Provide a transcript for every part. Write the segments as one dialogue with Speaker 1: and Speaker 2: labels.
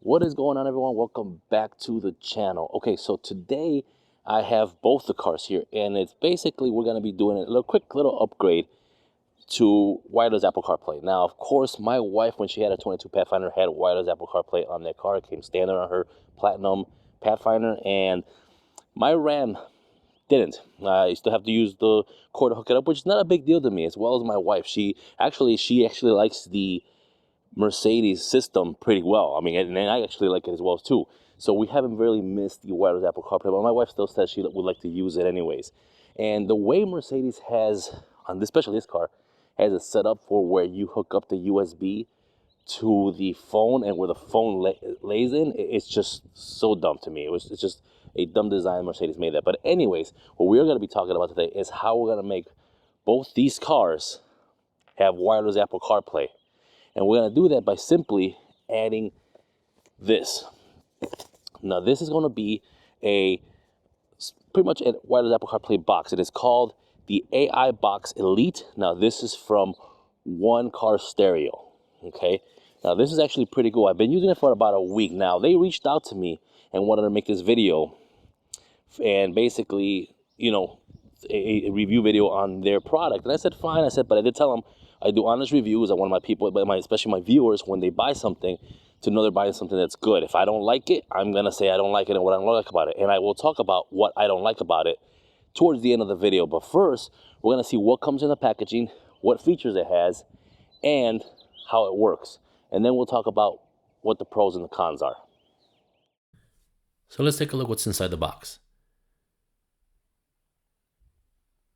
Speaker 1: What is going on, everyone? Welcome back to the channel. Okay, so today I have both the cars here, and it's basically we're going to be doing a quick little upgrade to wireless Apple CarPlay. Now, of course, my wife, when she had a 22 Pathfinder, had wireless Apple CarPlay on that car. It came standard on her Platinum Pathfinder, and my Ram didn't. I still have to use the cord to hook it up, which is not a big deal to me, as well as my wife. She actually likes the Mercedes system pretty well. I mean, and I actually like it as well too. So we haven't really missed the wireless Apple CarPlay, but my wife still says she would like to use it anyways. And the way Mercedes has, on this, especially this car, has it set up for where you hook up the USB to the phone and where the phone lays in, it's just so dumb to me. It's just a dumb design. Mercedes made that. But anyways, what we're going to be talking about today is how we're going to make both these cars have wireless Apple CarPlay. And we're going to do that by simply adding this. Now, this is going to be pretty much a wireless Apple CarPlay box. It is called the AI Box Elite. Now, this is from One Car Stereo. Okay. Now, this is actually pretty cool. I've been using it for about a week now. They reached out to me and wanted to make this video and basically, you know, a review video on their product. And I said, fine. I said, but I did tell them I do honest reviews. I want my people, but especially my viewers, when they buy something, to know they're buying something that's good. If I don't like it, I'm going to say I don't like it and what I don't like about it. And I will talk about what I don't like about it towards the end of the video. But first, we're going to see what comes in the packaging, what features it has, and how it works. And then we'll talk about what the pros and the cons are.
Speaker 2: So let's take a look what's inside the box.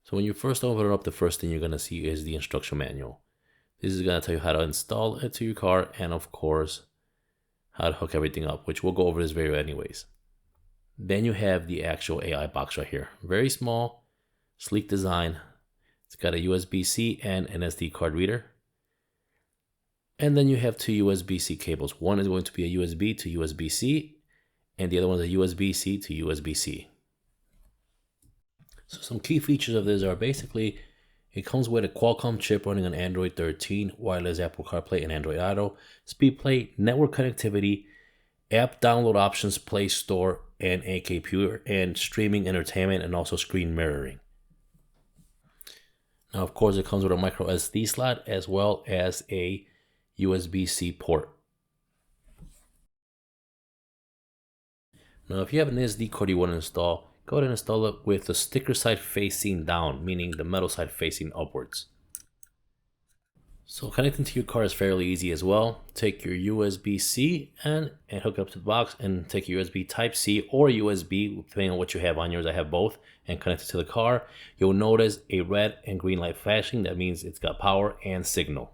Speaker 2: So when you first open it up, the first thing you're going to see is the instruction manual. This is going to tell you how to install it to your car and, of course, how to hook everything up, which we'll go over this video anyways. Then you have the actual AI box right here. Very small, sleek design. It's got a USB-C and an SD card reader. And then you have two USB-C cables. One is going to be a USB to USB-C, and the other one is a USB-C to USB-C. So some key features of this are basically, it comes with a Qualcomm chip running on Android 13, wireless Apple CarPlay and Android Auto, SpeedPlay, network connectivity, app download options, Play Store, and AK Pure, and streaming entertainment, and also screen mirroring. Now, of course, it comes with a micro SD slot as well as a USB-C port. Now, if you have an SD card you want to install, go ahead and install it with the sticker side facing down, meaning the metal side facing upwards. So connecting to your car is fairly easy as well. Take your USB-C and hook it up to the box, and take your USB Type-C or USB, depending on what you have on yours. I have both, and connect it to the car. You'll notice a red and green light flashing. That means it's got power and signal.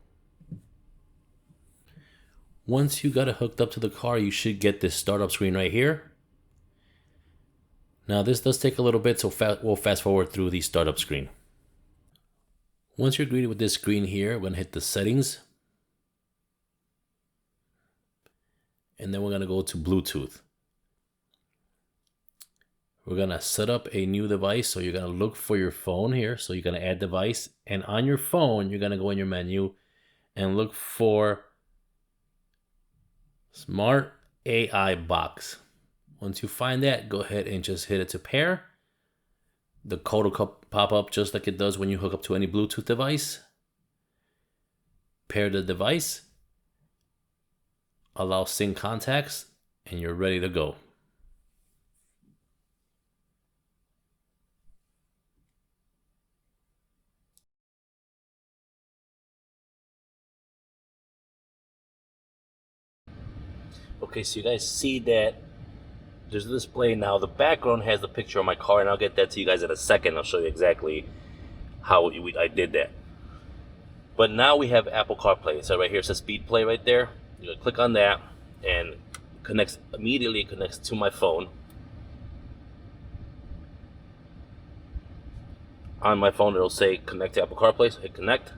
Speaker 2: Once you got it hooked up to the car, you should get this startup screen right here. Now this does take a little bit, so we'll fast forward through the startup screen. Once you're greeted with this screen here, we're going to hit the settings. And then we're going to go to Bluetooth. We're going to set up a new device. So you're going to look for your phone here. So you're going to add device. And on your phone, you're going to go in your menu and look for Smart AI Box. Once you find that, go ahead and just hit it to pair. The code will pop up just like it does when you hook up to any Bluetooth device. Pair the device. Allow sync contacts, and you're ready to go.
Speaker 1: Okay, so you guys see that there's a display now. The background has the picture of my car, and I'll get that to you guys in a second. I'll show you exactly how I did that. But now we have Apple CarPlay. So right here it says SpeedPlay right there. You're gonna click on that, and immediately connects to my phone. On my phone, it'll say connect to Apple CarPlay. So hit connect.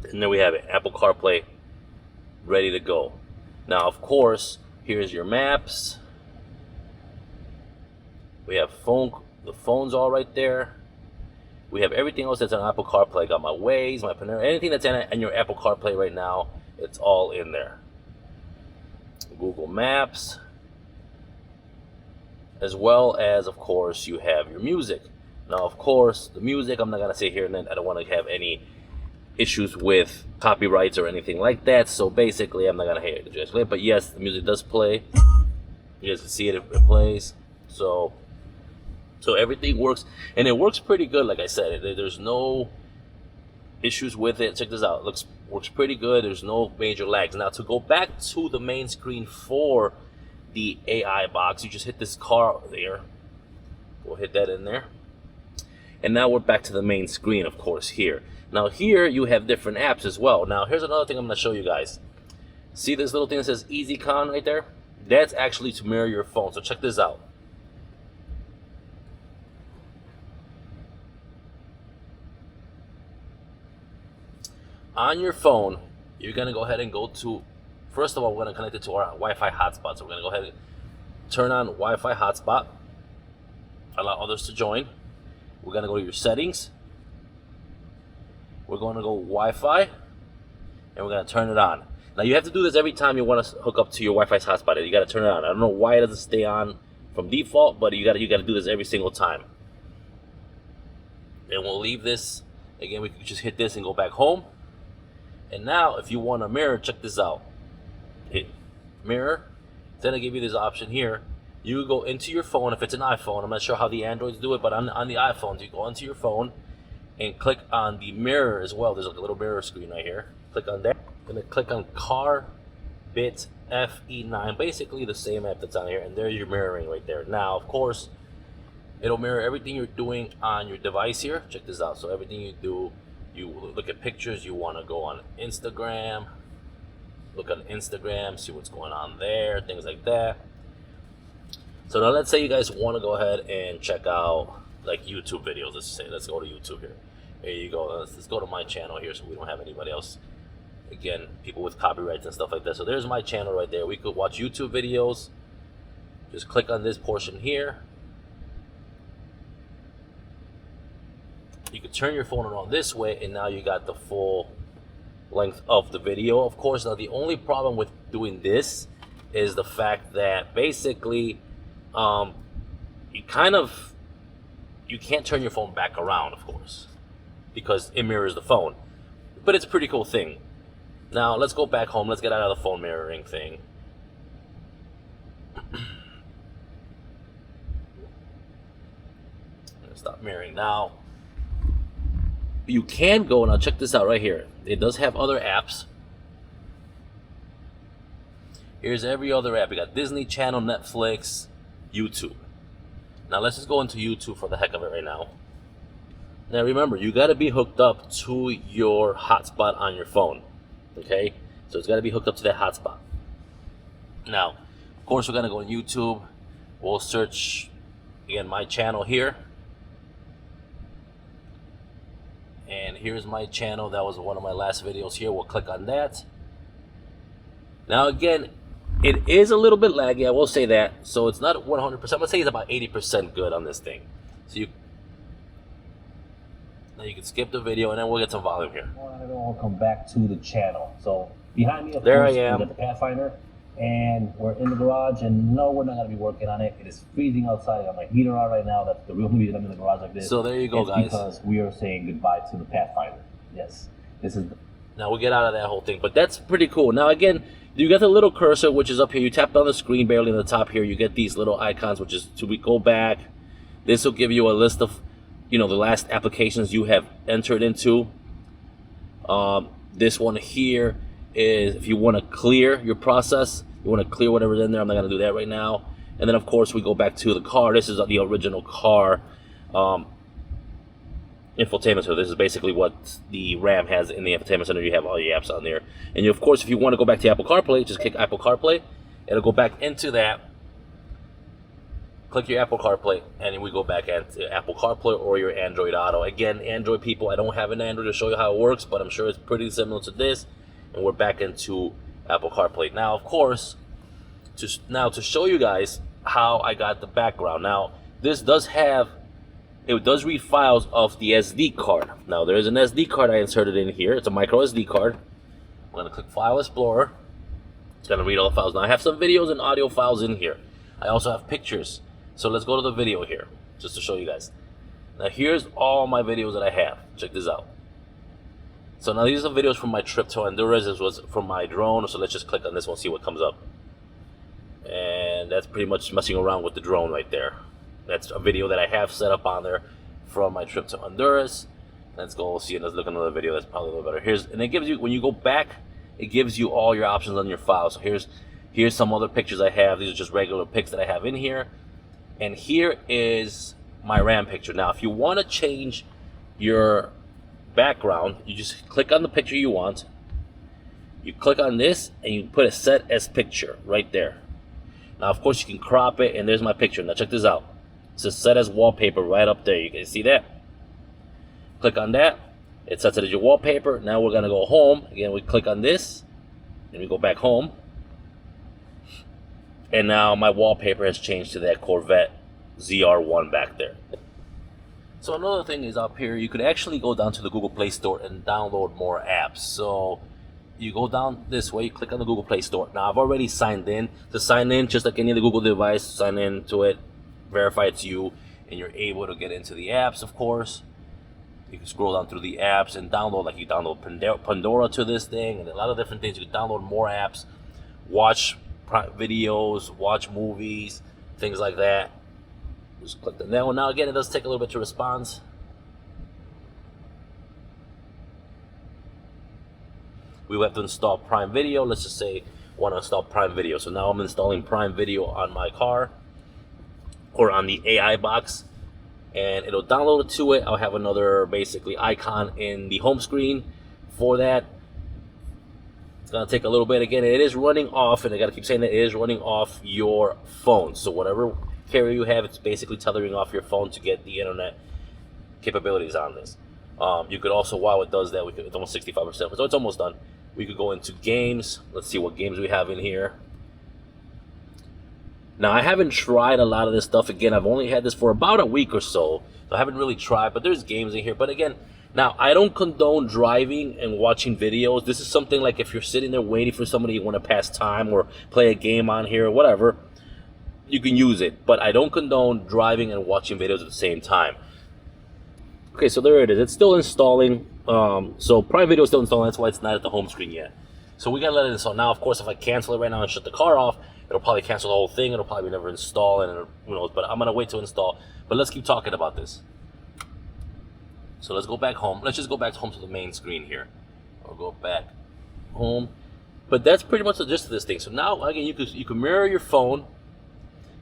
Speaker 1: And there we have it, Apple CarPlay ready to go. Now, of course, here's your maps. We have the phone's all right there. We have everything else that's on Apple CarPlay. I got my Waze, my Panera, anything that's in your Apple CarPlay right now, it's all in there. Google Maps, as well as, of course, you have your music. Now, of course, the music, I'm not going to sit here and then I don't want to have any issues with copyrights or anything like that. So basically, I'm not going to hate it. But yes, the music does play. You guys can see it, it plays. So everything works, and it works pretty good. Like I said, there's no issues with it. Check this out. Works pretty good. There's no major lags. Now, to go back to the main screen for the AI box, you just hit this car there. We'll hit that in there. And now we're back to the main screen, of course, here. Now here you have different apps as well. Now here's another thing I'm going to show you guys. See this little thing that says EasyCon right there? That's actually to mirror your phone. So check this out. On your phone, you're going to go ahead and go to, first of all, we're going to connect it to our Wi-Fi hotspot. So we're going to go ahead and turn on Wi-Fi hotspot. Allow others to join. We're going to go to your settings. We're going to go Wi-Fi, and we're going to turn it on. Now you have to do this every time you want to hook up to your Wi-Fi hotspot. You got to turn it on. I don't know why it doesn't stay on from default, but you got to do this every single time. And we'll leave this. Again, we can just hit this and go back home. And now, if you want a mirror, check this out. Hit mirror. Then I give you this option here. You go into your phone if it's an iPhone. I'm not sure how the Androids do it, but on the iPhones, you go into your phone and click on the mirror as well. There's like a little mirror screen right here. Click on that. And then click on CarBit FE9. Basically the same app that's on here. And there's your mirroring right there. Now, of course, it'll mirror everything you're doing on your device here. Check this out. So everything you do, you look at pictures, you want to go on Instagram, look on Instagram, see what's going on there, things like that. So now let's say you guys want to go ahead and check out like YouTube videos. Let's go to YouTube here. There you go. Let's go to my channel here so we don't have anybody else. Again, people with copyrights and stuff like that. So there's my channel right there. We could watch YouTube videos. Just click on this portion here. You could turn your phone around this way, and now you got the full length of the video. Of course, now the only problem with doing this is the fact that basically you can't turn your phone back around, of course, because it mirrors the phone. But it's a pretty cool thing. Now let's go back home. Let's get out of the phone mirroring thing. Stop mirroring now. You can go, now check this out right here. It does have other apps. Here's every other app. We got Disney Channel, Netflix, YouTube. Now let's just go into YouTube for the heck of it right now. Now remember, you got to be hooked up to your hotspot on your phone. Okay? So it's got to be hooked up to that hotspot. Now, of course, we're going to go on YouTube. We'll search, again, my channel here. And here's my channel. That was one of my last videos here. We'll click on that. Now again, it is a little bit laggy, I will say that. So it's not 100%. I'm gonna say it's about 80% good on this thing. So now you can skip the video, and then we'll get some volume here.
Speaker 3: Welcome back to the channel. So behind me, of
Speaker 1: there
Speaker 3: course,
Speaker 1: I am.
Speaker 3: we got the Pathfinder, and we're in the garage. And no, we're not gonna be working on it. It is freezing outside. I got my heater on right now. That's the real reason I'm in the garage like this.
Speaker 1: So there you go,
Speaker 3: it's
Speaker 1: guys.
Speaker 3: Because we are saying goodbye to the Pathfinder. Yes, this is.
Speaker 1: Now we'll get out of that whole thing, but that's pretty cool. Now again, you got the little cursor, which is up here. You tap on the screen barely on the top here. You get these little icons, which is to go back. This will give you a list of, the last applications you have entered into. This one here is if you want to clear your process, you want to clear whatever's in there. I'm not going to do that right now. And then, of course, we go back to the car. This is the original car infotainment center. This is basically what the RAM has in the infotainment center. You have all your apps on there. And, of course, if you want to go back to Apple CarPlay, just click Apple CarPlay. It'll go back into that. Click your Apple CarPlay, and we go back into Apple CarPlay or your Android Auto. Again, Android people, I don't have an Android to show you how it works, but I'm sure it's pretty similar to this. And we're back into Apple CarPlay. Now, of course, to show you guys how I got the background. Now, this does have it does read files of the SD card. Now there is an SD card I inserted in here. It's a micro SD card. I'm gonna click File Explorer. It's gonna read all the files. Now I have some videos and audio files in here. I also have pictures. So let's go to the video here, just to show you guys. Now here's all my videos that I have. Check this out. So now these are videos from my trip to Honduras. This was from my drone. So let's just click on this one, see what comes up. And that's pretty much messing around with the drone right there. That's a video that I have set up on there from my trip to Honduras. Let's go see and let's look at another video that's probably a little better. And it gives you, when you go back, it gives you all your options on your file. So here's some other pictures I have. These are just regular pics that I have in here. And here is my RAM picture. Now, if you want to change your background, you just click on the picture you want. You click on this and you put a set as picture right there. Now, of course, you can crop it, and there's my picture. Now, check this out. It says set as wallpaper right up there. You can see that. Click on that. It sets it as your wallpaper. Now we're going to go home. Again, we click on this, and we go back home. And now my wallpaper has changed to that Corvette ZR1 back there. So another thing is up here, you could actually go down to the Google Play Store and download more apps. So you go down this way, you click on the Google Play Store. Now I've already signed in. To sign in, just like any other Google device, sign in to it, verify it's you, and you're able to get into the apps, of course. You can scroll down through the apps and download, like you download Pandora to this thing, and a lot of different things. You can download more apps, watch videos, watch movies, things like that. Just click on that one. Now again, it does take a little bit to respond. We will have to install Prime Video. Let's just say I want to install Prime Video. So now I'm installing Prime Video on my car or on the AI box, and it'll download it to it. I'll have another basically icon in the home screen for that. It's gonna take a little bit. Again, it is running off, and I gotta keep saying that it is running off your phone. So whatever carrier you have, it's basically tethering off your phone to get the internet capabilities on this. You could also, while it does that, it's almost 65%, so it's almost done. We could go into games. Let's see what games we have in here. Now, I haven't tried a lot of this stuff. Again, I've only had this for about a week or so I haven't really tried, but there's games in here. But again, now, I don't condone driving and watching videos. This is something like if you're sitting there waiting for somebody you want to pass time or play a game on here or whatever, you can use it. But I don't condone driving and watching videos at the same time. Okay, so there it is. It's still installing. So Prime Video is still installing. That's why it's not at the home screen yet. So we gotta let it install. Now, of course, if I cancel it right now and shut the car off, it'll probably cancel the whole thing. It'll probably never install, and who knows. But I'm gonna wait to install. But let's keep talking about this. So let's go back home. Let's just go back home to the main screen here. I'll go back home. But that's pretty much the gist of this thing. So now, again, you can mirror your phone.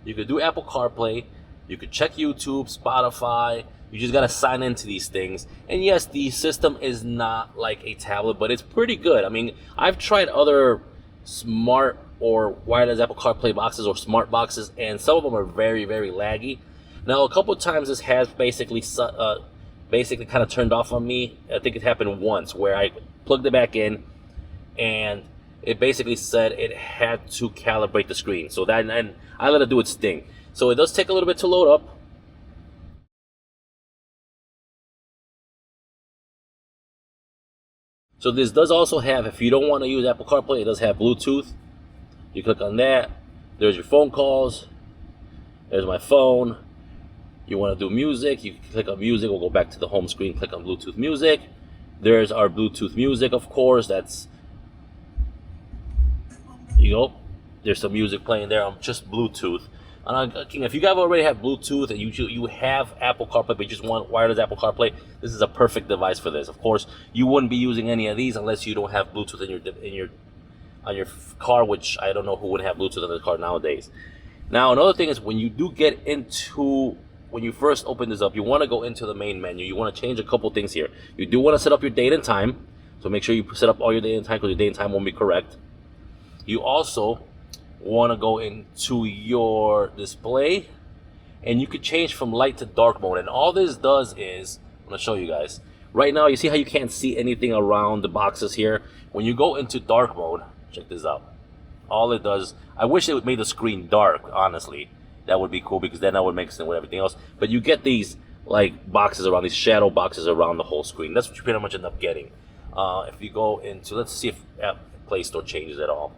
Speaker 1: You could do Apple CarPlay. You could check YouTube, Spotify. You just gotta sign into these things. And yes, the system is not like a tablet, but it's pretty good. I mean, I've tried other smart or wireless Apple CarPlay boxes or smart boxes, and some of them are very, very laggy. Now, a couple of times this has basically kind of turned off on me. I think it happened once where I plugged it back in, and it basically said it had to calibrate the screen. So that, and I let it do its thing. So it does take a little bit to load up. So this does also have, if you don't want to use Apple CarPlay, it does have Bluetooth. You click on that. There's your phone calls. There's my phone. You want to do music, you click on music. We'll go back to the home screen, click on Bluetooth music. There's our Bluetooth music, of course. There you go. There's some music playing there on just Bluetooth. And if you guys already have Bluetooth and you have Apple CarPlay, but you just want wireless Apple CarPlay, this is a perfect device for this. Of course, you wouldn't be using any of these unless you don't have Bluetooth on your car, which I don't know who would have Bluetooth on their car nowadays. Now, another thing is when you first open this up, you want to go into the main menu. You want to change a couple things here. You do want to set up your date and time. So make sure you set up all your date and time, because your date and time won't be correct. You also want to go into your display, and you could change from light to dark mode. And all this does is, I'm going to show you guys. Right now, you see how you can't see anything around the boxes here? When you go into dark mode, check this out. All it does, I wish it would make the screen dark, honestly. That would be cool, because then that would make sense with everything else. But you get these like boxes around, these shadow boxes around the whole screen. That's what you pretty much end up getting. If you go into, let's see if Play Store changes at all.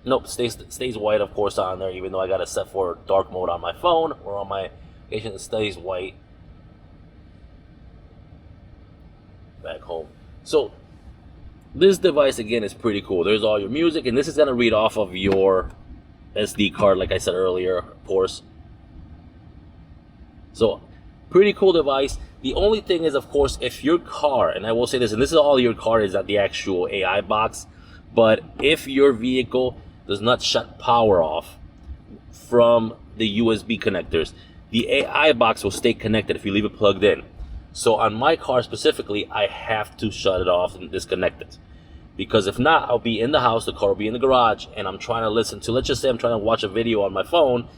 Speaker 1: Nope, stays white, of course, on there, even though I got it set for dark mode on my phone or on my station. It stays white. Back home. So this device, again, is pretty cool. There's all your music, and this is going to read off of your SD card, like I said earlier, of course. So, pretty cool device. The only thing is, of course, if your car, and I will say this, and this is all your car is, not the actual AI box, but if your vehicle does not shut power off from the USB connectors, the AI box will stay connected if you leave it plugged in. So on my car specifically, I have to shut it off and disconnect it. Because if not, I'll be in the house, the car will be in the garage, and I'm trying to listen to, let's just say I'm trying to watch a video on my phone,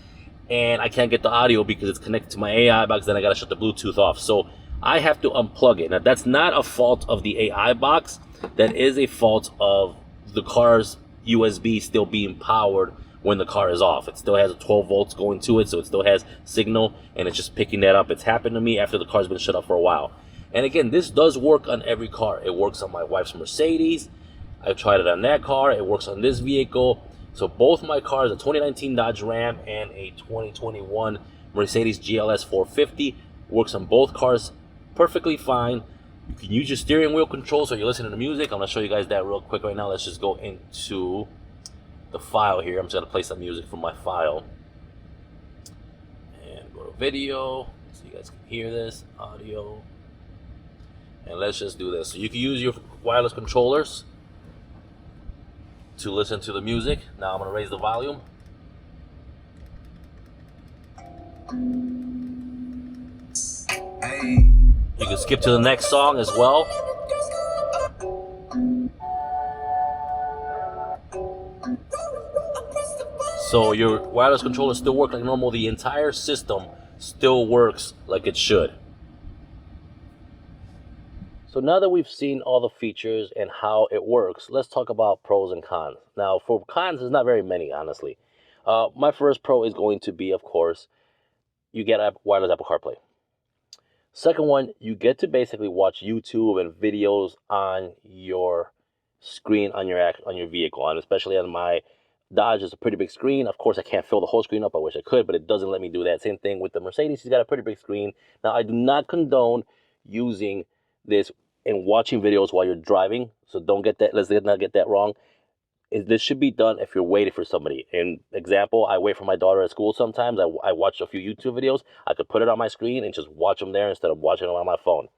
Speaker 1: and I can't get the audio because it's connected to my AI box, then I gotta shut the Bluetooth off. So I have to unplug it. Now that's not a fault of the AI box, that is a fault of the car's USB still being powered when the car is off. It still has 12 volts going to it, so it still has signal, and it's just picking that up. It's happened to me after the car's been shut off for a while. And again, this does work on every car. It works on my wife's Mercedes. I've tried it on that car. It works on this vehicle. So both my cars, a 2019 Dodge Ram and a 2021 Mercedes GLS 450, works on both cars perfectly fine. You can use your steering wheel control so you're listening to music. I'm going to show you guys that real quick right now. Let's just go into the file here. I'm just going to play some music from my file. And go to video so you guys can hear this, audio. And let's just do this. So you can use your wireless controllers to listen to the music. Now I'm going to raise the volume. You can skip to the next song as well. So your wireless controller still works like normal. The entire system still works like it should. So now that we've seen all the features and how it works, let's talk about pros and cons. Now, for cons, there's not very many, honestly. My first pro is going to be, of course, you get wireless Apple CarPlay. Second one, you get to basically watch YouTube and videos on your screen on your vehicle, and especially on my Dodge, is a pretty big screen. Of course, I can't fill the whole screen up. I wish I could, but it doesn't let me do that. Same thing with the Mercedes. She's got a pretty big screen. Now, I do not condone using this and watching videos while you're driving, so don't get that. Let's not get that wrong. This should be done if you're waiting for somebody. In example, I wait for my daughter at school sometimes. I watch a few YouTube videos. I could put it on my screen and just watch them there instead of watching them on my phone.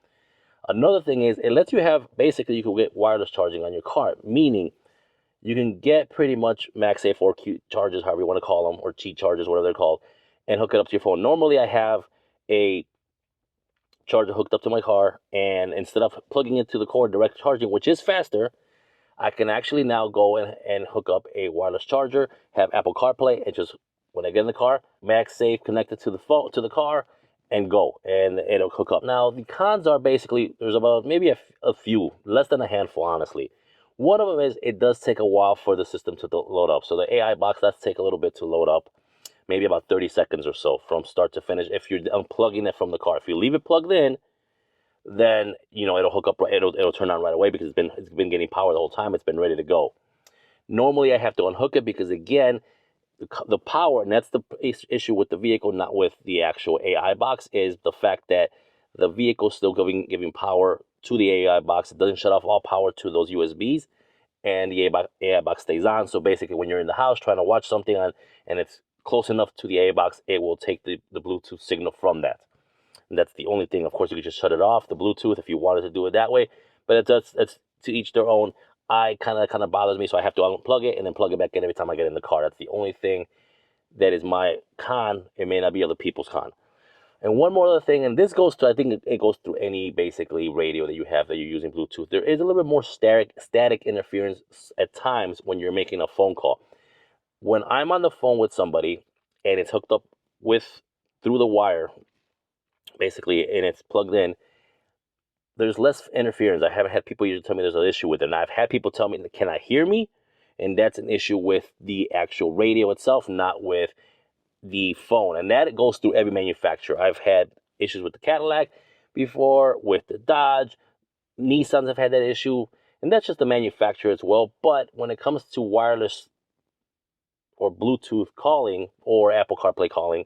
Speaker 1: Another thing is, it lets you have, basically, you can get wireless charging on your car, meaning you can get pretty much MagSafe or Q chargers, however you want to call them, or Qi chargers, whatever they're called, and hook it up to your phone. Normally, I have a charger hooked up to my car, and instead of plugging it to the cord, direct charging, which is faster, I can actually now go and hook up a wireless charger, have Apple CarPlay, and just when I get in the car, MagSafe connected to the phone, to the car, and go, and it'll hook up. Now, the cons are basically, there's about maybe a few, less than a handful, honestly. One of them is it does take a while for the system to load up. So the AI box does take a little bit to load up, maybe about 30 seconds or so from start to finish if you're unplugging it from the car. If you leave it plugged in, then it'll hook up, it'll turn on right away because it's been getting power the whole time. It's been ready to go. Normally I have to unhook it because, again, the power, and that's the issue with the vehicle, not with the actual AI box, is the fact that the vehicle is still giving power to the AI box. It doesn't shut off all power to those USBs, and the AI box stays on. So basically, when you're in the house trying to watch something on, and it's close enough to the AI box, it will take the Bluetooth signal from that. And that's the only thing. Of course, you could just shut it off, the Bluetooth, if you wanted to do it that way. But it's to each their own. I kind of bothers me, so I have to unplug it and then plug it back in every time I get in the car. That's the only thing that is my con. It may not be other people's con. And one more other thing, and this goes to, I think it goes through any basically radio that you have that you're using Bluetooth. There is a little bit more static interference at times when you're making a phone call. When I'm on the phone with somebody and it's hooked up through the wire, basically, and it's plugged in, there's less interference. I haven't had people usually tell me there's an issue with it. And I've had people tell me, can I hear me? And that's an issue with the actual radio itself, not with the phone, and that goes through every manufacturer. I've had issues with the Cadillac before, with the Dodge, Nissans have had that issue, and that's just the manufacturer as well. But when it comes to wireless or Bluetooth calling or Apple CarPlay calling,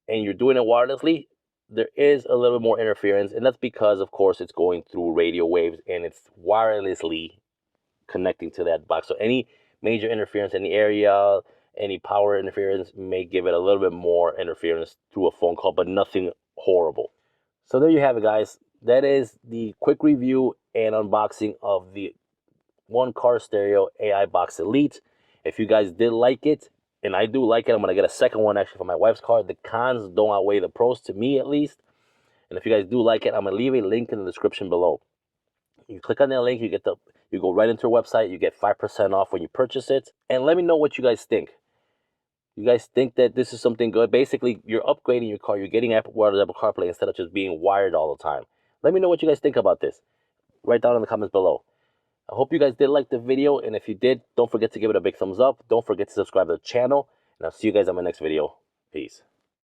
Speaker 1: and you're doing it wirelessly, there is a little bit more interference, and that's because, of course, it's going through radio waves and it's wirelessly connecting to that box. So any major interference in the area, any power interference may give it a little bit more interference through a phone call, but nothing horrible. So there you have it, guys. That is the quick review and unboxing of the One Car Stereo AI Box Elite. If you guys did like it, and I do like it, I'm going to get a second one actually for my wife's car. The cons don't outweigh the pros, to me at least. And if you guys do like it, I'm going to leave a link in the description below. You click on that link, you go right into our website, you get 5% off when you purchase it. And let me know what you guys think. You guys think that this is something good? Basically, you're upgrading your car. You're getting Apple CarPlay instead of just being wired all the time. Let me know what you guys think about this. Write down in the comments below. I hope you guys did like the video, and if you did, don't forget to give it a big thumbs up. Don't forget to subscribe to the channel, and I'll see you guys on my next video. Peace.